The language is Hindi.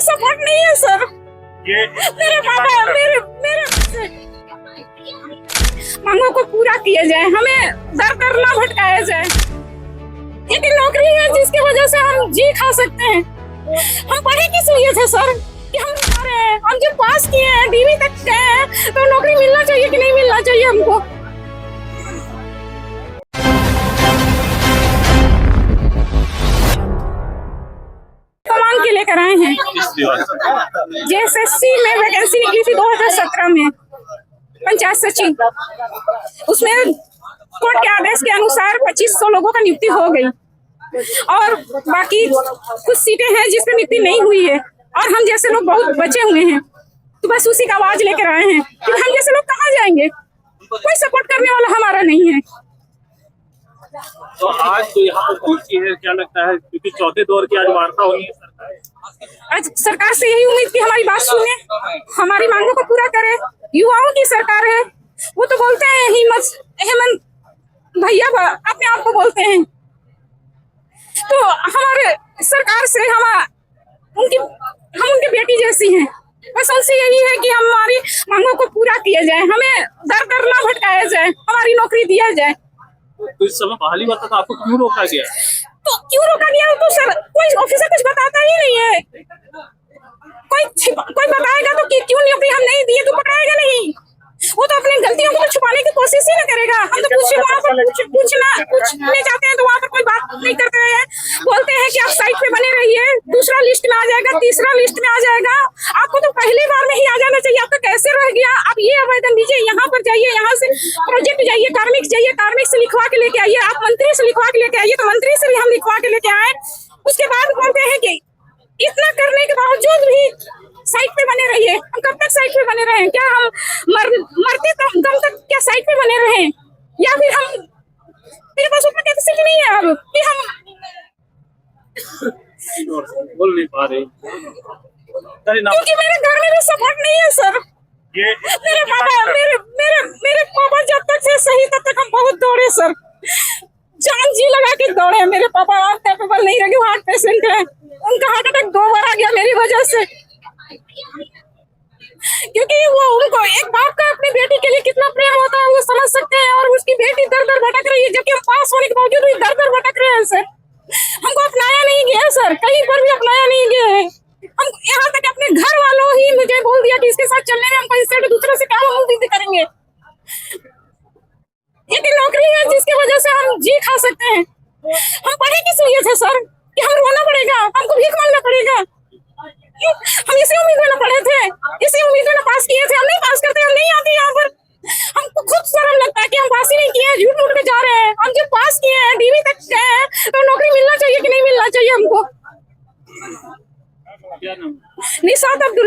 सपोर्ट नहीं है सर। ये मेरे पापा मेरे मांगों को पूरा किया जाए, हमें दर दर ना भटकाया जाए। एक नौकरी है जिसकी वजह से हम जी खा सकते हैं। हम पढ़े किस लिए थे सर कि हम जा रहे हैं, हम जो पास किए हैं, डीवी तक गए हैं, तो नौकरी मिलना चाहिए कि नहीं मिलना चाहिए हमको। मांग के लेकर आए हैं। जेएसएससी में वैकेंसी निकली थी 2017 में, पंचायत सचिव, उसमें कोर्ट के आदेश के अनुसार 2500 लोगों का नियुक्ति हो गई और बाकी कुछ सीटें हैं जिस पे नियुक्ति नहीं हुई है और हम जैसे लोग बहुत बचे हुए हैं। तो बस उसी का आवाज लेकर आए हैं कि हम जैसे लोग कहाँ जाएंगे, कोई सपोर्ट करने वाला हमारा नहीं है। तो आज तो यहाँ पर पहुंची है, क्या लगता है, क्योंकि चौथे दौर की आज वार्ता होनी है आज सरकार से यही उम्मीद की हमारी बात सुने, हमारी मांगों को पूरा करे। युवाओं की सरकार है, वो तो बोलते हैं हेमंत भैया अपने आप को बोलते हैं। तो हमारे सरकार से हम उनकी बेटी जैसी हैं, बस उनसे यही है कि हमारी मांगों को पूरा किया जाए, हमें दर दर ना भटकाया जाए, हमारी नौकरी दिया जाए। तो इस समय बहाली बात तो आपको क्यों रोका गया? तो क्यों रोका गया? तो सर कोई ऑफिसर कुछ बताता ही नहीं है। कोई बताएगा तो कि क्यों नौकरी हम नहीं दिए, तो बताएगा नहीं। वो तो अपनी गलतियों को तो छुपाने की कोशिश ही ना करेगा। हम तो पूछने जाते हैं तो वहाँ पर कोई बात नहीं करते हैं, बोलते हैं कि आप साइट पे बने रहिए, दूसरा लिस्ट में आ जाएगा, तीसरा लिस्ट में आ जाएगा, आपको तो पहली बार में ही आ जाना चाहिए, आपका कैसे रह गया? आप ये आवेदन दीजिए, यहाँ पर जाइए, यहाँ से प्रोजेक्ट जाइए, कार्मिक से लिखवा के लेके आइए, आप मंत्री से लिखवा के लेके आइए। तो मंत्री से भी हम लिखवा के लेके आए, उसके बाद बोलते हैं कि इतना करने के बावजूद भी साइट पे बने रहिए। हम कब तक साइट पे बने रहे? क्या हम मरते दम तक क्या साइट पे बने रहे? या फिर हम मेरे पास उतना कैपेसिटी नहीं है अब कि हम बोल नहीं पा रही, क्योंकि मेरे घर में भी सपोर्ट नहीं है सर। ये मेरे पापा जब तक थे सही तब तक हम बहुत दौड़े सर, जान जी लगा के दौड़े। मेरे पापा कैपेबल नहीं रहे, हार्ट पेशेंट है, उनका हार्ट अटैक 2 बार आ गया मेरी वजह से। क्योंकि वो उनको एक बाप का अपनी बेटी के लिए कितना प्रेम होता है वो समझ सकते हैं, और उसकी बेटी दर दर भटक रही है, जबकि हम पास होने के बावजूद भी दर दर भटक रहे हैं सर। हमको अपनाया नहीं गया सर, कहीं पर भी अपनाया नहीं गया है। हम यहाँ तक अपने घर वालों ही मुझे बोल दिया कि इसके साथ चलने में हमको इससे दूसरे से क्या उम्मीद करेंगे। एक नौकरी है जिसकी वजह से हम जी खा सकते हैं। हम पढ़े किस लिए थे सर कि हम रोना पड़ेगा, हमको भीख मांगना पड़ेगा? हम इसी उम्मीद में पढ़े थे, इसी उम्मीद में पास किए थे। हम नहीं पास करते, हम नहीं आते यहाँ पर। हमको खुद शर्म लगता है कि हम पास ही नहीं किए, झूठ मूठ के जा रहे हैं। हम जो पास किए हैं, डीवी तक गए हैं, तो नौकरी मिलना चाहिए कि नहीं मिलना चाहिए हमको? क्या नाम? निशात अब्दुल्ला।